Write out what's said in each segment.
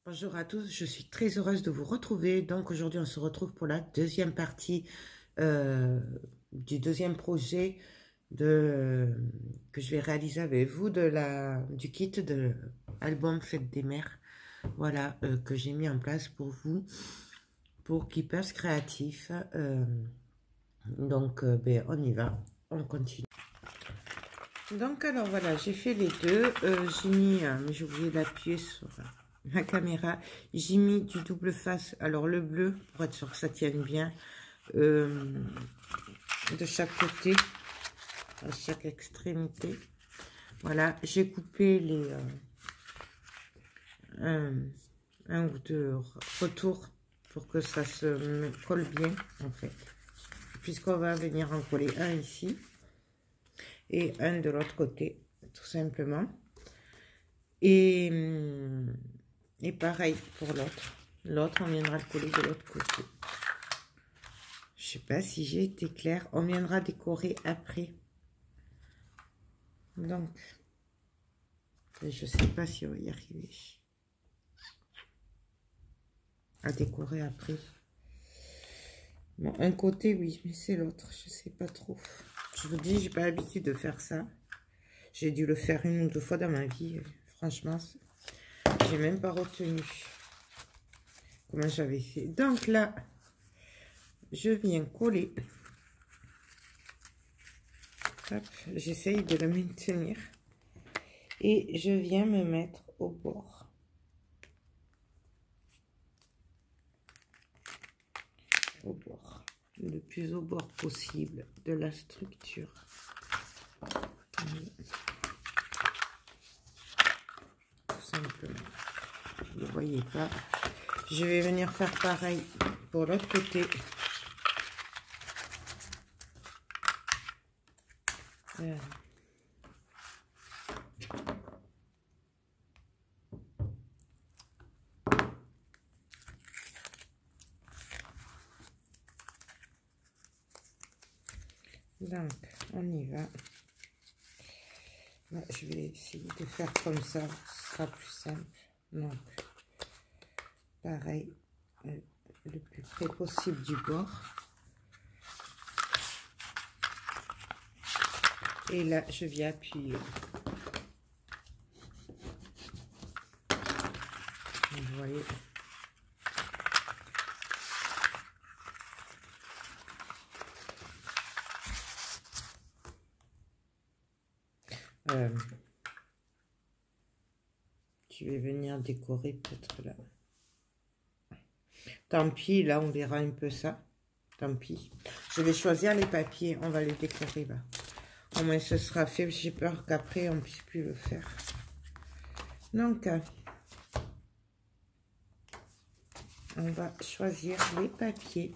Bonjour à tous, je suis très heureuse de vous retrouver. Donc aujourd'hui, on se retrouve pour la deuxième partie du deuxième projet que je vais réaliser avec vous du kit de album Fête des Mères. Voilà, que j'ai mis en place pour vous, pour Keepers Créatifs. Ben, on y va, on continue. Donc alors voilà, j'ai fait les deux. J'ai mis, mais j'ai oublié d'appuyer sur la caméra, j'ai mis du double face, alors le bleu pour être sûr que ça tienne bien, de chaque côté, à chaque extrémité. Voilà, j'ai coupé les un ou deux retours pour que ça se colle bien en fait, puisqu'on va venir en coller un ici et un de l'autre côté tout simplement. Et pareil pour l'autre. L'autre, on viendra le coller de l'autre côté. Je sais pas si j'ai été claire. On viendra décorer après. Donc, je sais pas si on va y arriver. À décorer après. Bon, un côté, oui, mais c'est l'autre. Je sais pas trop. Je vous dis, j'ai pas l'habitude de faire ça. J'ai dû le faire une ou deux fois dans ma vie. Franchement, j'ai même pas retenu comment j'avais fait. Donc là, je viens coller. J'essaye de le maintenir. Et je viens me mettre au bord. Au bord. Le plus au bord possible de la structure. Tout simplement. Vous ne voyez pas. Je vais venir faire pareil pour l'autre côté. Donc, on y va. Là, je vais essayer de faire comme ça, ce sera plus simple. Donc, pareil, le plus près possible du bord. Et là, je viens appuyer. Vous voyez. Je vais venir décorer peut-être là. Tant pis, là on verra un peu ça. Tant pis. Je vais choisir les papiers, on va les décorer là. Au moins ce sera fait, j'ai peur qu'après on ne puisse plus le faire. Donc, on va choisir les papiers.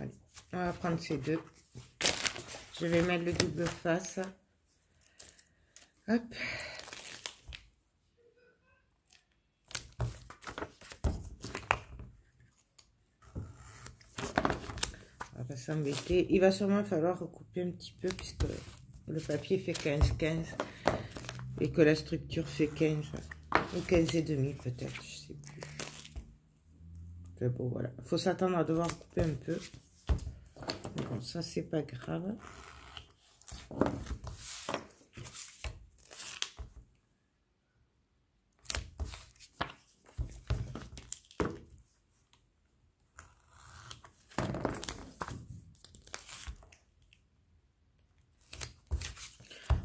Allez, on va prendre ces deux. Je vais mettre le double face. Hop. On va s'embêter. Il va sûrement falloir recouper un petit peu puisque le papier fait 15-15 et que la structure fait 15 ou 15 et demi peut-être, je sais plus. Mais bon, voilà. Il faut s'attendre à devoir couper un peu. Mais bon, ça c'est pas grave.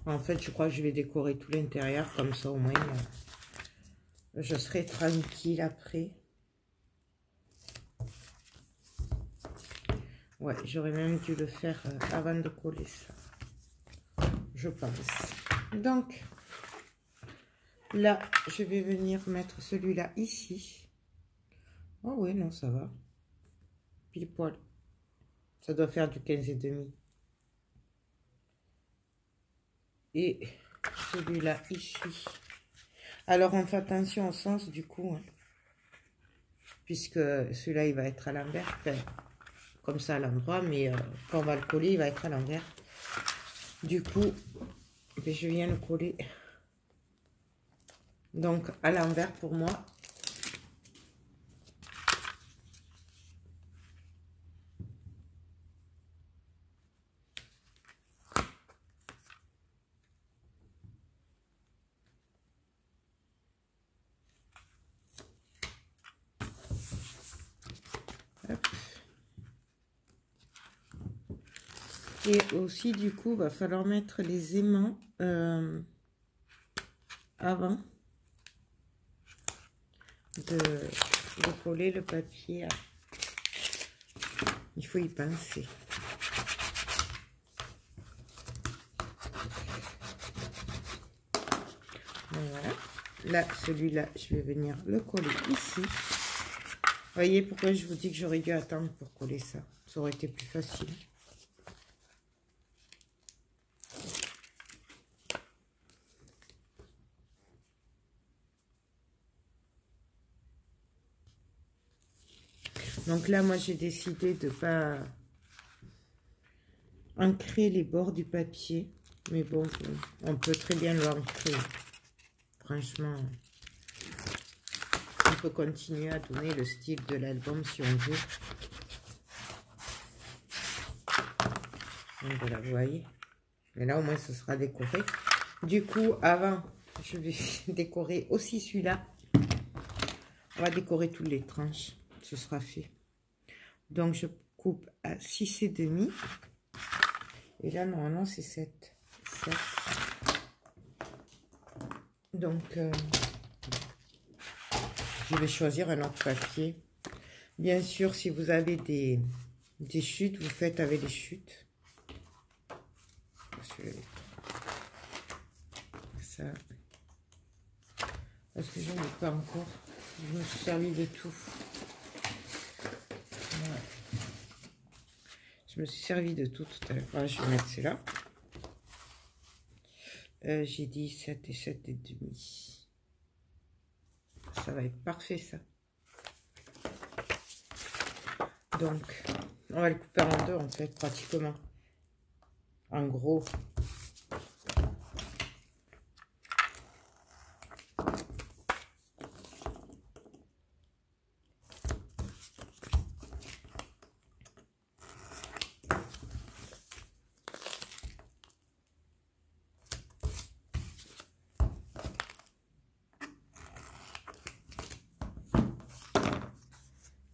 En fait, je crois que je vais décorer tout l'intérieur, comme ça au moins, je serai tranquille après. Ouais, j'aurais même dû le faire avant de coller ça, je pense. Donc, là, je vais venir mettre celui-là ici. Oh oui, non, ça va. Pile poil. Ça doit faire du 15 et demi. Et celui-là ici. Alors on fait attention au sens du coup, hein, puisque celui-là il va être à l'envers, enfin, comme ça à l'endroit, mais quand on va le coller il va être à l'envers. Du coup, je viens le coller Donc, à l'envers pour moi. Hop. Et aussi, du coup, va falloir mettre les aimants avant de coller le papier. Il faut y penser. Voilà. Là, celui-là, je vais venir le coller ici. Voyez pourquoi je vous dis que j'aurais dû attendre pour coller ça. Ça aurait été plus facile. Donc là, moi, j'ai décidé de ne pas ancrer les bords du papier. Mais bon, on peut très bien l'ancrer. Franchement, on peut continuer à donner le style de l'album si on veut. Donc voilà, vous voyez. Mais là, au moins, ce sera décoré. Du coup, avant, je vais décorer aussi celui-là. On va décorer toutes les tranches. Ce sera fait. Donc, je coupe à 6,5. Et là, normalement, c'est 7. Donc, je vais choisir un autre papier. Bien sûr, si vous avez des chutes, vous faites avec les chutes. Ça. Parce que je n'en ai pas encore. Je me suis servi de tout. Voilà. Je me suis servi de tout à l'heure. Voilà, je vais mettre celle-là. J'ai dit 7 et 7,5. Ça va être parfait, ça. Donc, on va le couper en deux, en fait, pratiquement. En gros.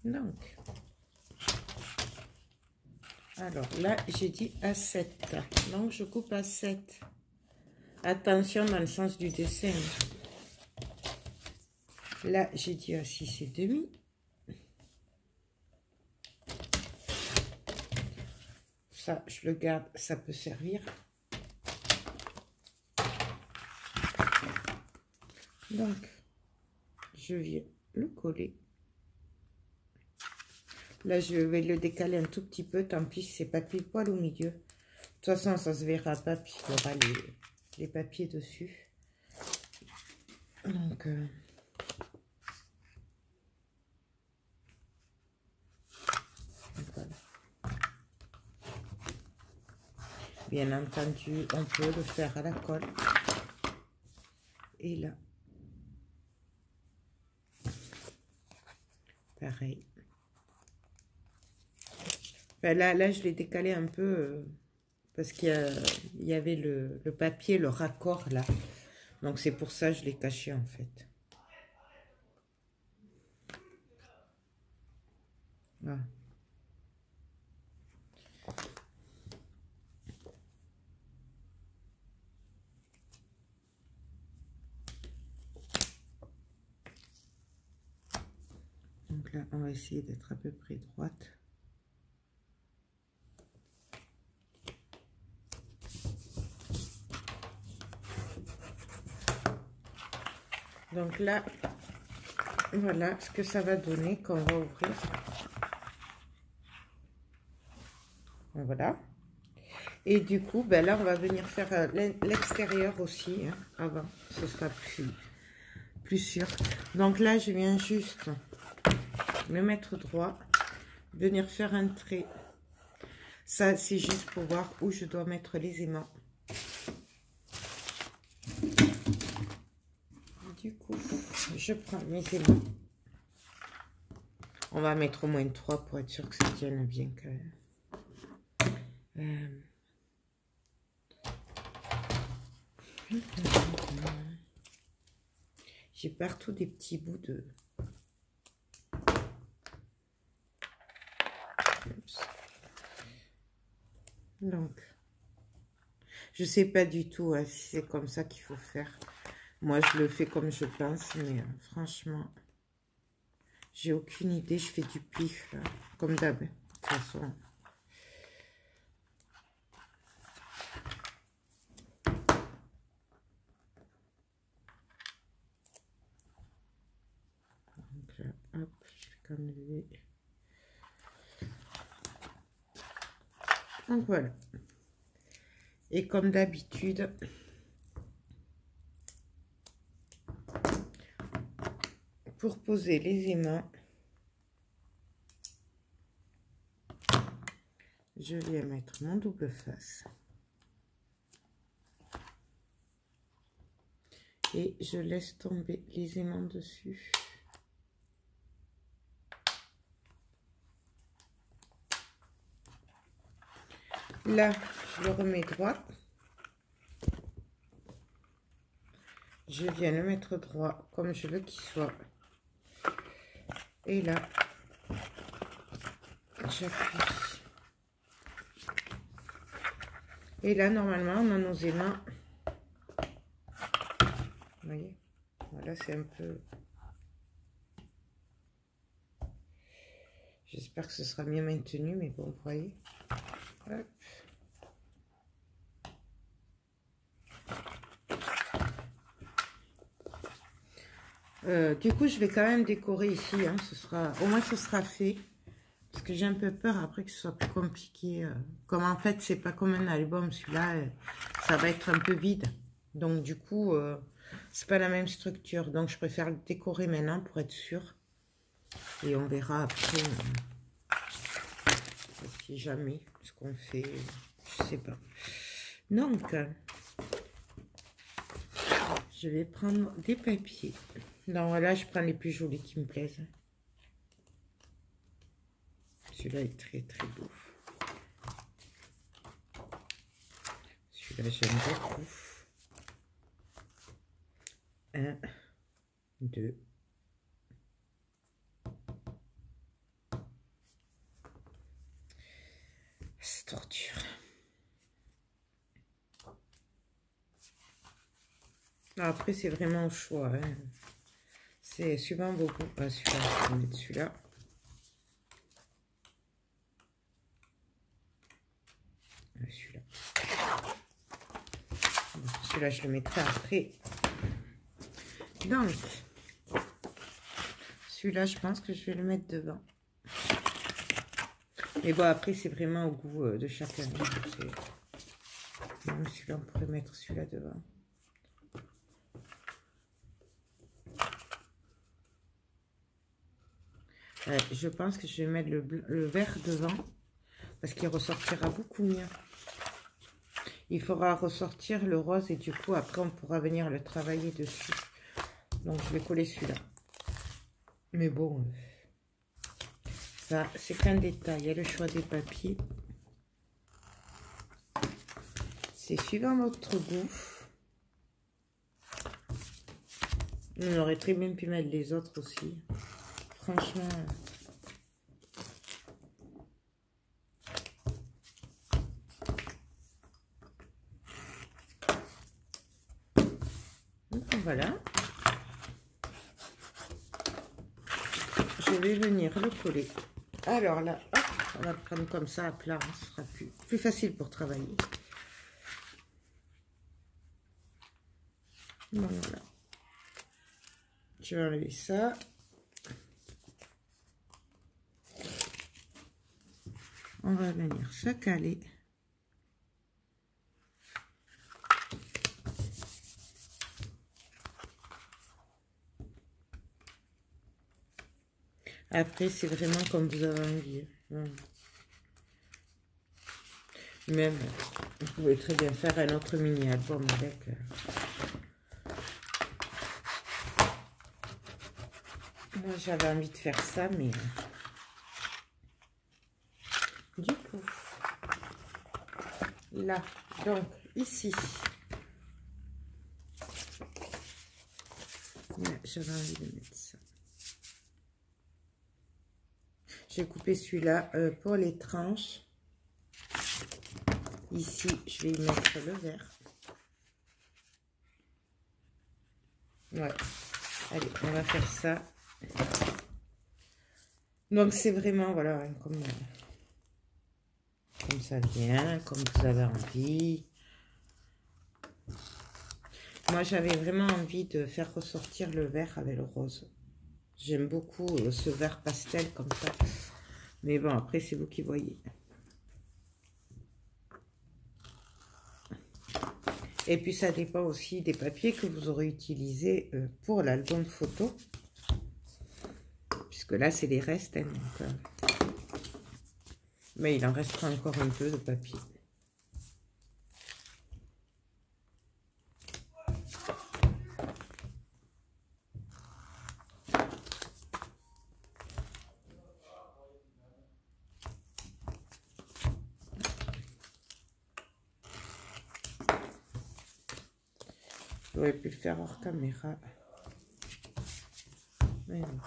Donc, alors là, j'ai dit à 7. Donc, je coupe à 7. Attention dans le sens du dessin. Là, j'ai dit à 6,5. Ça, je le garde, ça peut servir. Donc, je viens le coller. Là, je vais le décaler un tout petit peu. Tant pis, c'est pas pile poil au milieu. De toute façon, ça se verra pas puisqu'il y aura les papiers dessus. Donc, voilà. Bien entendu, on peut le faire à la colle. Et là, pareil. Enfin, là, je l'ai décalé un peu parce qu'il y avait le papier, le raccord là. Donc, c'est pour ça que je l'ai caché en fait. Voilà. Donc là, on va essayer d'être à peu près droite. Donc là, voilà ce que ça va donner quand on va ouvrir. Voilà. Et du coup, ben là, on va venir faire l'extérieur aussi, hein, avant. Ce sera plus sûr. Donc là, je viens juste me mettre droit, venir faire un trait. Ça, c'est juste pour voir où je dois mettre les aimants. Du coup, coup, je prends mes aimants. On va mettre au moins 3 pour être sûr que ça tienne bien quand même. J'ai partout des petits bouts de... Oups. Donc, je sais pas du tout hein, si c'est comme ça qu'il faut faire. Moi, je le fais comme je pense, mais franchement, j'ai aucune idée. Je fais du pif, là, comme d'hab. De toute façon. Donc là, hop, je vais comme lever. Donc voilà. Et comme d'habitude, pour poser les aimants, je viens mettre mon double face. Et je laisse tomber les aimants dessus. Là, je le remets droit. Je viens le mettre droit comme je veux qu'il soit. Et là, j'appuie. Et là, normalement, on a nos aimants. Vous voyez? Voilà, c'est un peu... J'espère que ce sera mieux maintenu, mais bon, vous voyez. Hop. Du coup, je vais quand même décorer ici. Hein, au moins, ce sera fait. Parce que j'ai un peu peur après que ce soit plus compliqué. Comme en fait, c'est pas comme un album. Celui-là, ça va être un peu vide. Donc, du coup, c'est pas la même structure. Donc, je préfère le décorer maintenant pour être sûr. Et on verra après. Si jamais ce qu'on fait, je sais pas. Donc, je vais prendre des papiers. Donc là, je prends les plus jolis qui me plaisent. Celui-là est très très beau. Celui-là, j'aime beaucoup. 1, 2. C'est trop dur. Après, c'est vraiment au choix. Hein. C'est suivant vos goûts. Ah, celui-là, je vais mettre celui-là. Celui-là. Celui-là, je le mettrai après. Donc, celui-là, je pense que je vais le mettre devant. Mais bon, après, c'est vraiment au goût de chacun. Même celui-là, on pourrait mettre celui-là devant. Je pense que je vais mettre le vert devant. Parce qu'il ressortira beaucoup mieux. Il faudra ressortir le rose et du coup, après, on pourra venir le travailler dessus. Donc, je vais coller celui-là. Mais bon, ça, c'est qu'un détail. Il y a le choix des papiers. C'est suivant votre goût. On aurait très bien pu mettre les autres aussi. Franchement... Voilà. Je vais venir le coller. Alors là, hop, on va le prendre comme ça à plat. Ce sera plus facile pour travailler. Voilà. Je vais enlever ça. On va venir se caler. Après, c'est vraiment comme vous avez envie. Même, vous pouvez très bien faire un autre mini-album avec. Moi, j'avais envie de faire ça, mais du coup, là, donc, ici, j'avais envie de mettre ça. J'ai coupé celui-là pour les tranches. Ici, je vais y mettre le vert. Ouais. Allez, on va faire ça. Donc, c'est vraiment, voilà, hein, comme ça vient, comme vous avez envie. Moi, j'avais vraiment envie de faire ressortir le vert avec le rose. J'aime beaucoup ce vert pastel comme ça. Mais bon, après, c'est vous qui voyez. Et puis, ça dépend aussi des papiers que vous aurez utilisés pour l'album photo. Puisque là, c'est les restes. Hein, donc, mais il en restera encore un peu de papier. J'aurais pu le faire hors caméra. Mais non.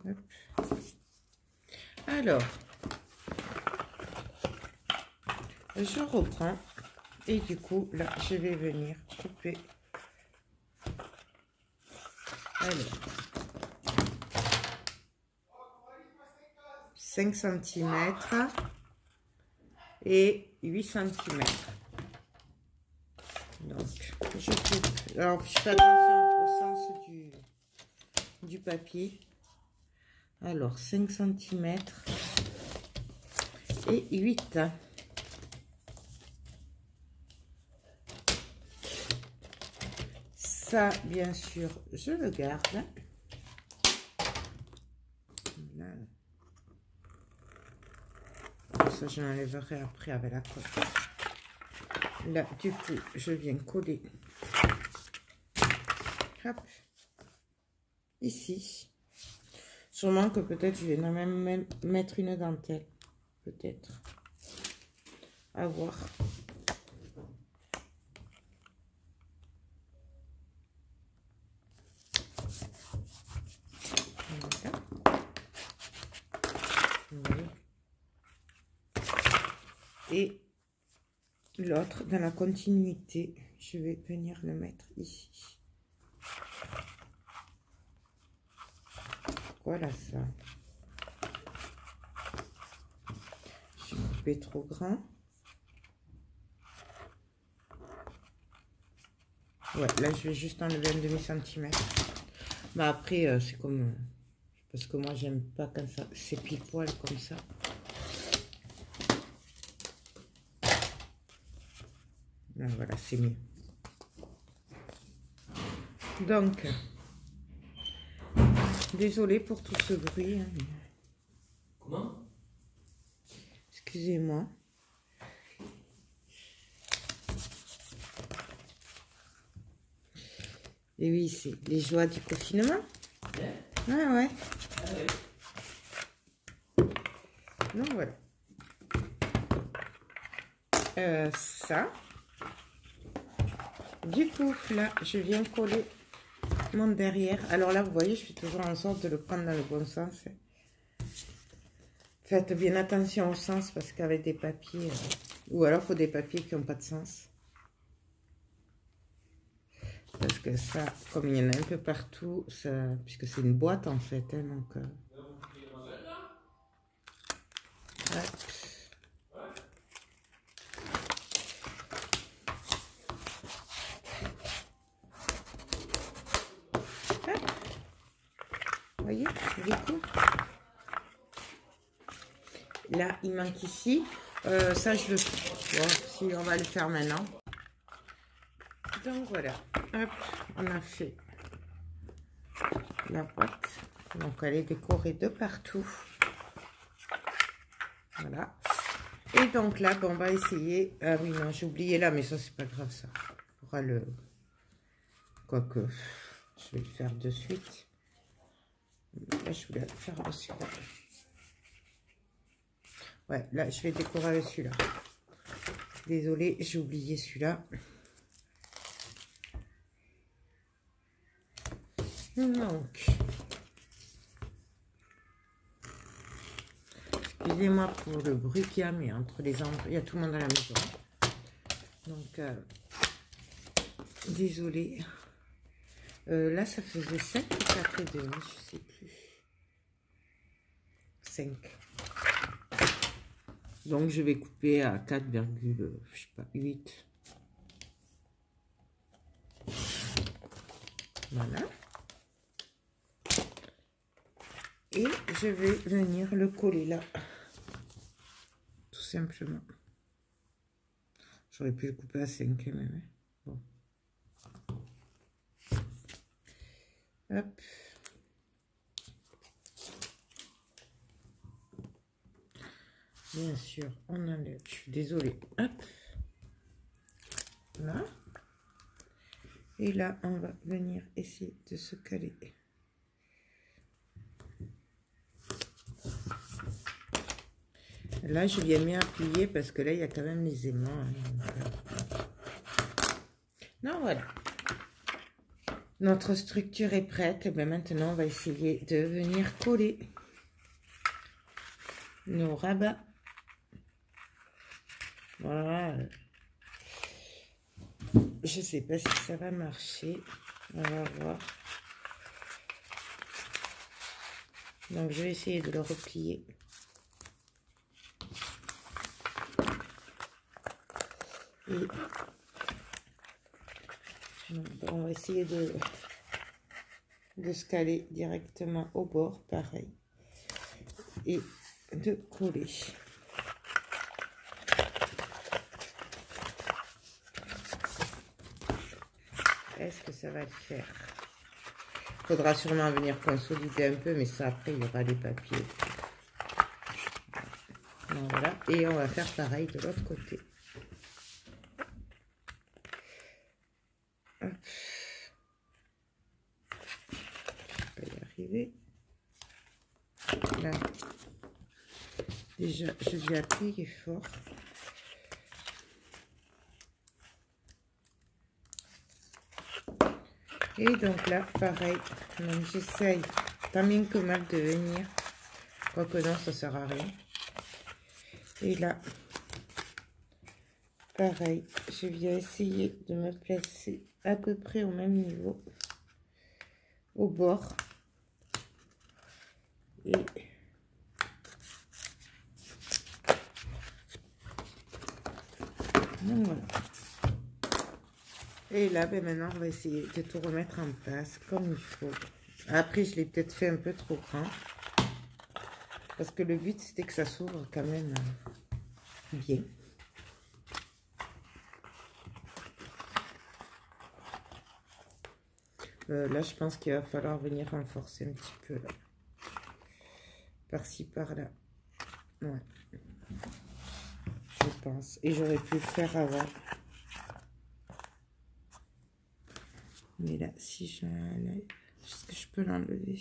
Hop. Alors, je reprends. Et du coup, là, je vais venir couper. Alors, 5 cm et 8 cm. Donc, je coupe. Alors, je fais attention au sens du papier. Alors, 5 cm et 8. Ça, bien sûr, je le garde. Là. Ça, je l'enlèverai après avec la colle. Là, du coup, je viens coller. Hop. Ici. Sûrement que peut-être je vais même mettre une dentelle. Peut-être. À voir. Voilà. Voilà. Et l'autre, dans la continuité, je vais venir le mettre ici. Voilà ça. J'ai coupé trop grand. Ouais, là je vais juste enlever un demi-centimètre. Mais après, c'est comme... parce que moi j'aime pas quand ça... c'est pile poil comme ça. Là, voilà, c'est mieux. Donc... désolée pour tout ce bruit. Hein. Comment? Excusez-moi. Et oui, c'est les joies du confinement. Ouais, ouais. Donc voilà. Ça. Du coup, là, je viens coller mon derrière. Alors là, vous voyez, je fais toujours en sorte de le prendre dans le bon sens. Faites bien attention au sens parce qu'avec des papiers... ou alors, il faut des papiers qui n'ont pas de sens. Parce que ça, comme il y en a un peu partout, ça, puisque c'est une boîte en fait, hein, donc... hop. Vous voyez, du coup. Là, il manque ici. Ça, je le... bon, si on va le faire maintenant. Donc voilà. Hop, on a fait la boîte. Donc elle est décorée de partout. Voilà. Et donc là, bon, on va essayer. Ah oui, non, j'ai oublié là, mais ça, c'est pas grave, ça. On pourra le... Quoique, je vais le faire de suite. Là, je voulais faire celui-là. Ouais, là, je vais décorer avec celui-là. Désolée, j'ai oublié celui-là. Donc, excusez-moi pour le bruit qu'il y a, mais entre les endroits, il y a tout le monde à la maison. Donc, désolée. Là, ça faisait 5 ou 4 et demi, je sais plus. 5. Donc, je vais couper à 4, je sais pas, 8. Voilà. Et je vais venir le coller là. Tout simplement. J'aurais pu le couper à 5 même. Bon. Hop. Bien sûr, on enlève. Je suis désolée. Hop. Là. Et là, on va venir essayer de se caler. Là, je viens mieux appuyer parce que là, il y a quand même les aimants. Hein, non, voilà. Notre structure est prête. Et bien maintenant, on va essayer de venir coller nos rabats. Voilà. Je sais pas si ça va marcher. On va voir. Donc, je vais essayer de le replier. Et donc, on va essayer de se caler directement au bord, pareil. Et de coller. Est-ce que ça va le faire? Il faudra sûrement venir consolider un peu, mais ça après il y aura les papiers. Donc, voilà, et on va faire pareil de l'autre côté. Hop. Je vais y arriver. Là, déjà, je vais appuyer fort. Et donc là, pareil, j'essaye tant bien que mal de venir. Quoique non, ça sert à rien. Et là, pareil, je viens essayer de me placer à peu près au même niveau, au bord. Et donc voilà. Et là, ben maintenant, on va essayer de tout remettre en place comme il faut. Après, je l'ai peut-être fait un peu trop grand. Parce que le but, c'était que ça s'ouvre quand même bien. Là, je pense qu'il va falloir venir renforcer un petit peu, là. Par-ci, par-là. Ouais. Je pense. Et j'aurais pu le faire avant. Mais là, si je l'enlève, est-ce que je peux l'enlever?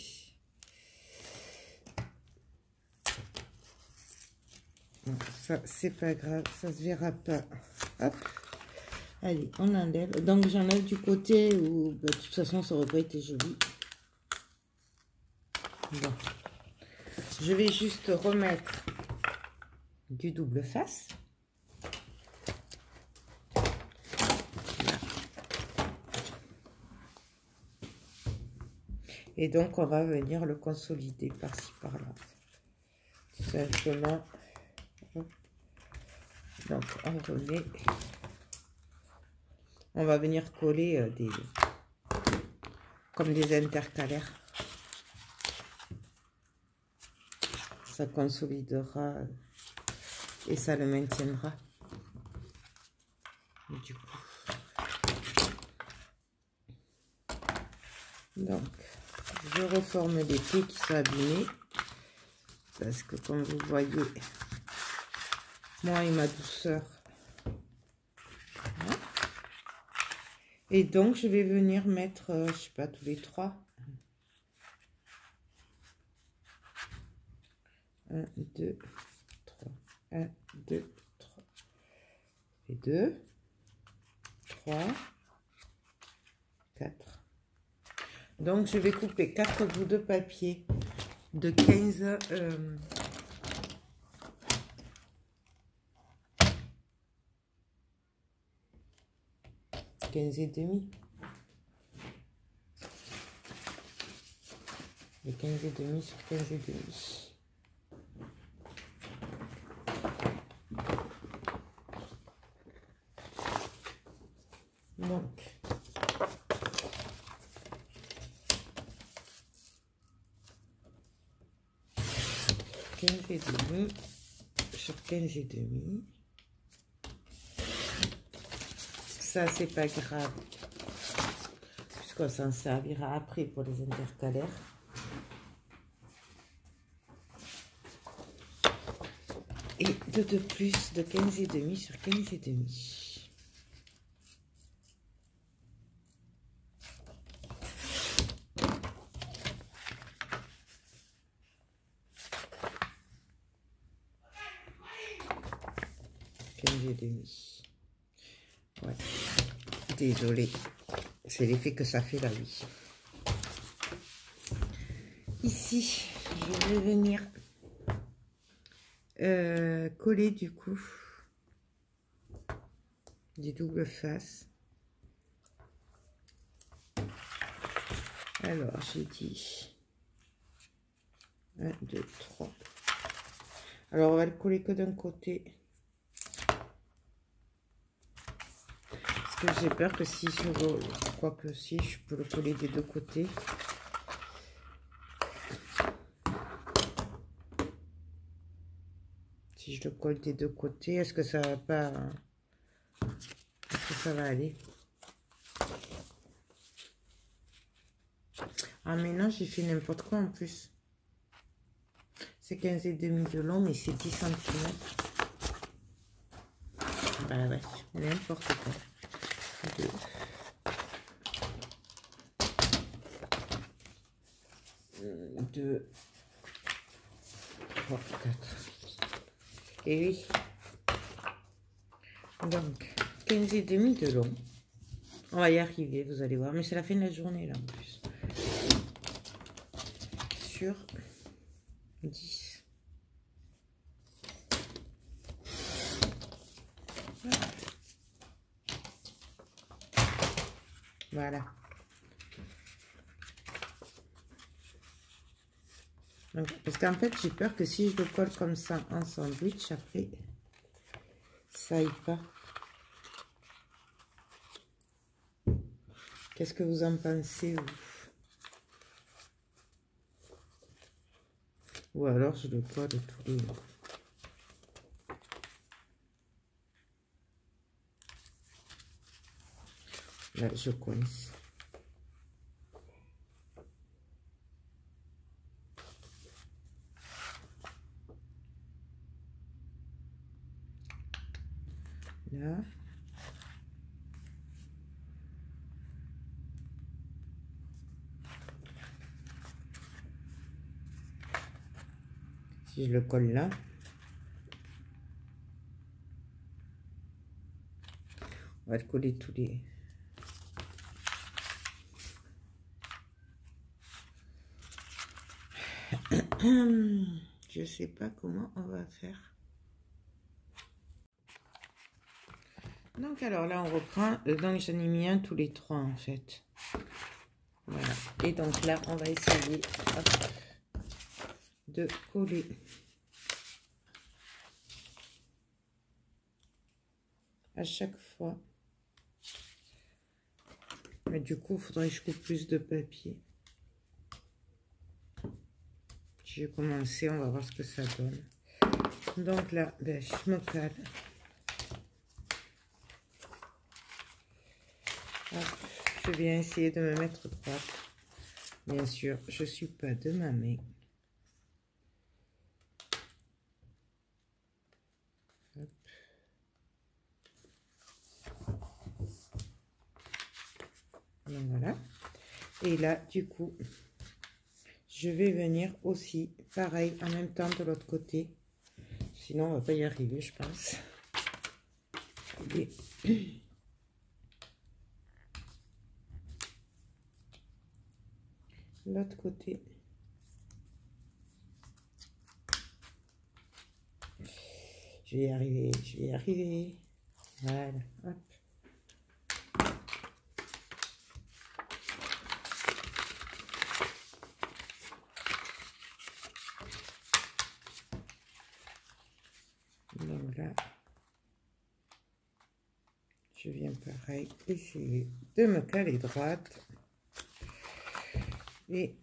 Bon, ça, c'est pas grave, ça se verra pas. Hop. Allez, on enlève. Donc, j'enlève du côté où, bah, de toute façon, ça aurait pas été joli. Bon. Je vais juste remettre du double face. Et donc, on va venir le consolider par-ci, par-là. Tout simplement. Donc, on remet. On va venir coller comme des intercalaires. Ça consolidera et ça le maintiendra. Du coup. Donc, je reforme les pieds qui sont abîmés. Parce que comme vous voyez, moi et ma douceur. Voilà. Et donc, je vais venir mettre, je sais pas, tous les 3. 1, 2, 3. 1, 2, 3. Et 2, 3, 4. Donc, je vais couper 4 bouts de papier de 15... 15 et demi. De 15 et demi sur 15 et demi. Donc, quinze et demi sur 15 et demi. Ça, c'est pas grave, puisqu'on s'en servira après pour les intercalaires. Et deux de plus de 15 et demi sur 15 et demi. Et demi. Ouais. Désolée. C'est l'effet que ça fait là, oui. Ici, je vais venir coller du coup des doubles faces. Alors, j'ai dit 1, 2, 3. Alors, on va le coller que d'un côté. Parce que j'ai peur que si je... Quoique si, je peux le coller des deux côtés. Si je le colle des deux côtés, est-ce que ça va pas... Est-ce que ça va aller? Ah mais non, j'ai fait n'importe quoi en plus. C'est 15 et demi de long, mais c'est 10 cm. Bah ouais, n'importe quoi. 2, 3, 4. Et oui. Donc, 15 et demi de long. On va y arriver, vous allez voir. Mais c'est la fin de la journée, là, en plus. Sur 10. Voilà. Donc, parce qu'en fait, j'ai peur que si je le colle comme ça en sandwich, après, ça aille pas. Qu'est-ce que vous en pensez, vous? Ou alors, je le colle tous les... Là, je coince. Là. Si je le colle là. On va le coller tous les... Je sais pas comment on va faire. Donc alors là on reprend, donc j'en ai mis un tous les 3 en fait. Voilà. Et donc là on va essayer hop, de coller à chaque fois. Mais du coup il faudrait que je coupe plus de papier. J'ai commencé, on va voir ce que ça donne. Donc là, ben, je me cale. Hop, je viens essayer de me mettre droite. Bien sûr, je suis pas de ma main. Hop. Donc voilà. Et là, du coup, je vais venir aussi, pareil, en même temps de l'autre côté. Sinon, on va pas y arriver, je pense. Et... l'autre côté. Je vais y arriver, je vais y arriver. Voilà, hop. Donc là, je viens pareil essayer de me caler droite. Et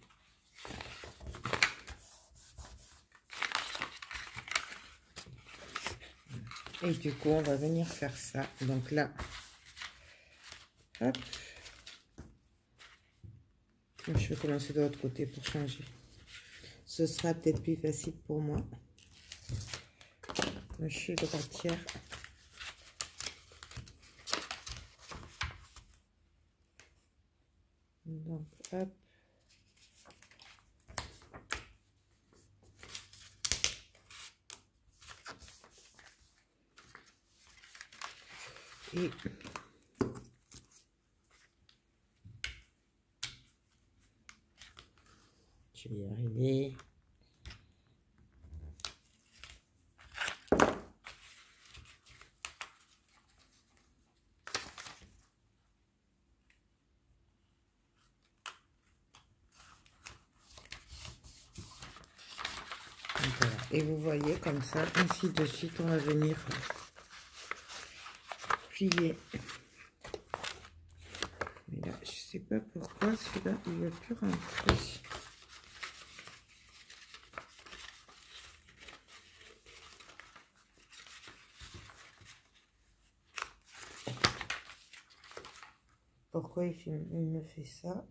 du coup, on va venir faire ça. Donc là, hop. Je vais commencer de l'autre côté pour changer. Ce sera peut-être plus facile pour moi. Je suis droitière. Donc, hop. Et je vais y arriver. Voilà. Et vous voyez comme ça, ainsi de suite, on va venir plier. Mais là, je sais pas pourquoi celui-là, il ne veut plus rentrer. Pourquoi il me fait ça?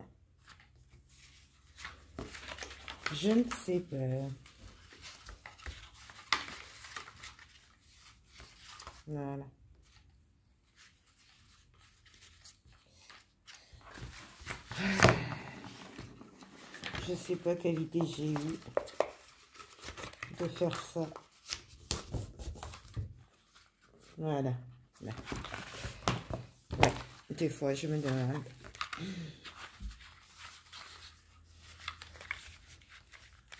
Je ne sais pas. Voilà. Je ne sais pas quelle idée j'ai eue de faire ça. Voilà. Là. Ouais. Des fois, je me demande.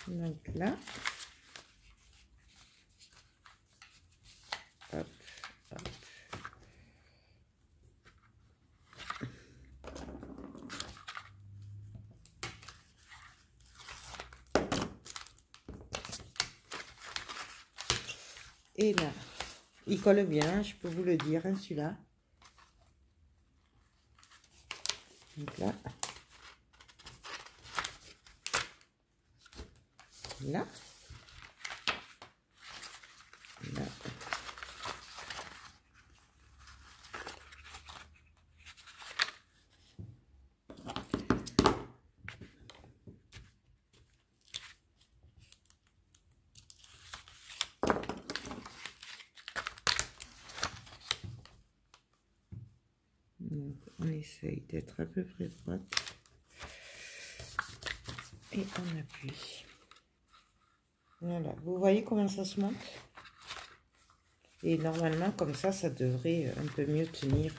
Donc là. Hop, hop. Et là, il colle bien, je peux vous le dire, hein, celui-là. Donc là. Là. Là. Donc, on essaye d'être à peu près droite. Et on appuie. Voilà, vous voyez comment ça se monte? Et normalement, comme ça devrait un peu mieux tenir.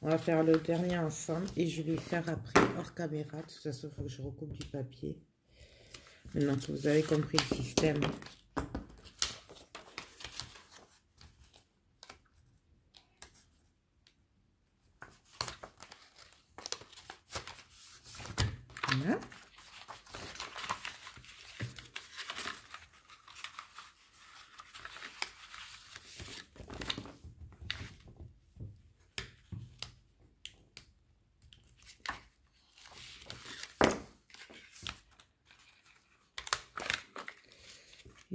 On va faire le dernier ensemble et je vais faire après hors caméra. De toute façon, il faut que je recoupe du papier. Maintenant que vous avez compris le système. Voilà.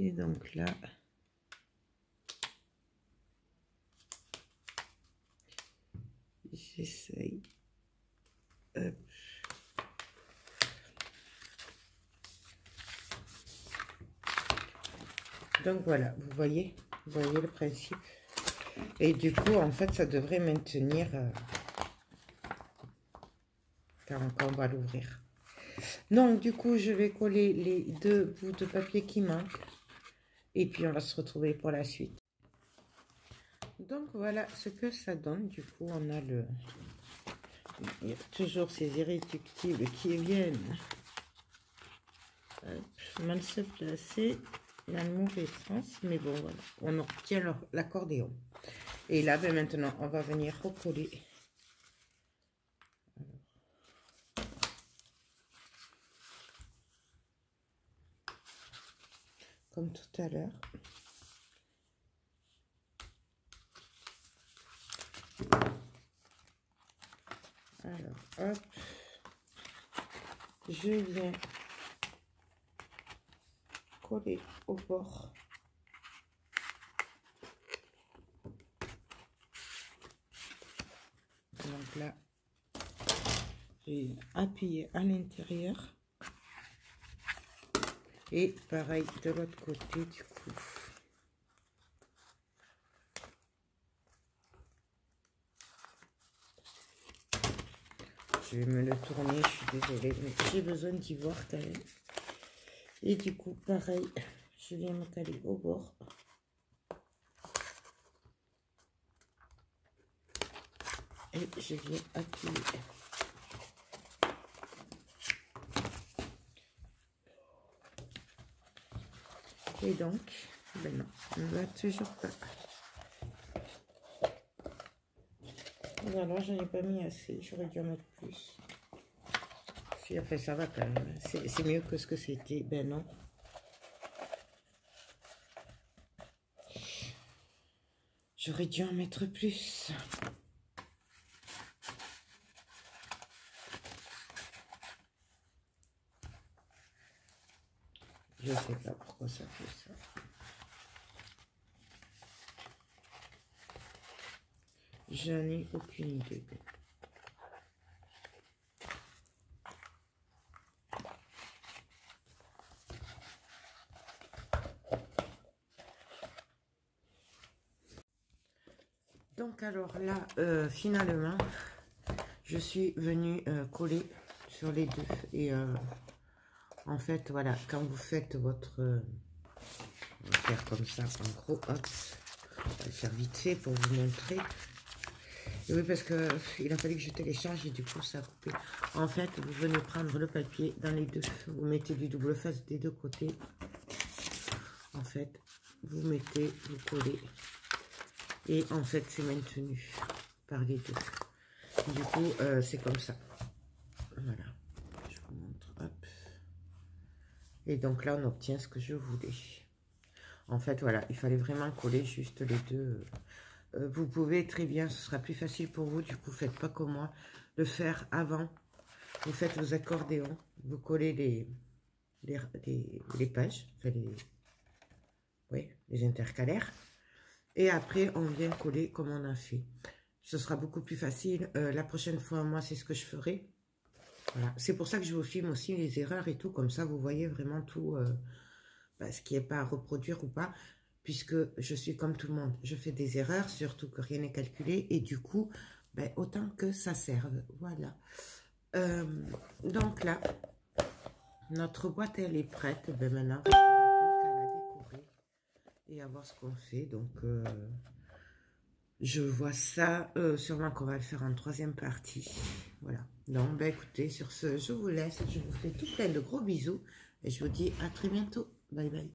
Et donc là, j'essaye. Hop. Donc voilà, vous voyez le principe. Et du coup, en fait, ça devrait maintenir quand on va l'ouvrir. Donc, du coup, je vais coller les 2 bouts de papier qui manquent. Et puis, on va se retrouver pour la suite. Donc, voilà ce que ça donne. Du coup, on a le... Il y a toujours ces irréductibles qui viennent mal se placer dans le mauvais sens. Mais bon, voilà. On obtient l'accordéon. Et là, ben, maintenant, on va venir recoller. Comme tout à l'heure. Alors, hop. Je viens coller au bord. Donc là, j'ai appuyé à l'intérieur. Et pareil de l'autre côté du coup. Je vais me le tourner, je suis désolée, mais j'ai besoin d'y voir quand même. Et du coup, pareil, je viens me caler au bord. Et je viens appuyer. Et donc, ben non, on ne va toujours pas. Alors, j'en ai pas mis assez, j'aurais dû en mettre plus. Si, enfin, ça va quand même. C'est mieux que ce que c'était. Ben non. J'aurais dû en mettre plus. Je sais pas pourquoi ça fait ça. Je n'ai aucune idée. Donc alors là, finalement, je suis venue coller sur les deux. Et en fait, voilà, quand vous faites votre... on va faire comme ça, en gros, hop. Je vais faire vite fait pour vous montrer. Et oui, parce que il a fallu que je télécharge et du coup, ça a coupé. En fait, vous venez prendre le papier dans les deux. Vous mettez du double face des deux côtés. En fait, vous mettez, vous collez. Et en fait, c'est maintenu par les deux. Du coup, c'est comme ça. Voilà. Je vous montre. Hop. Et donc là, on obtient ce que je voulais. En fait, voilà. Il fallait vraiment coller juste les deux. Vous pouvez très bien, ce sera plus facile pour vous. Du coup, faites pas comme moi. Le faire avant. Vous faites vos accordéons. Vous collez les pages. Enfin, les intercalaires. Et après, on vient coller comme on a fait. Ce sera beaucoup plus facile. La prochaine fois, moi, c'est ce que je ferai. Voilà. C'est pour ça que je vous filme aussi les erreurs et tout. Comme ça, vous voyez vraiment tout ce qui n'est pas à reproduire ou pas. Puisque je suis comme tout le monde. Je fais des erreurs, surtout que rien n'est calculé. Et du coup, ben, autant que ça serve. Voilà. Donc là, notre boîte, elle est prête. Ben, maintenant, il ne faudra plus qu'à la décorer. Et à voir ce qu'on fait. Donc, je vois ça. Sûrement qu'on va le faire en troisième partie. Voilà. Donc, ben, écoutez, sur ce, je vous laisse. Je vous fais tout plein de gros bisous. Et je vous dis à très bientôt. Bye bye.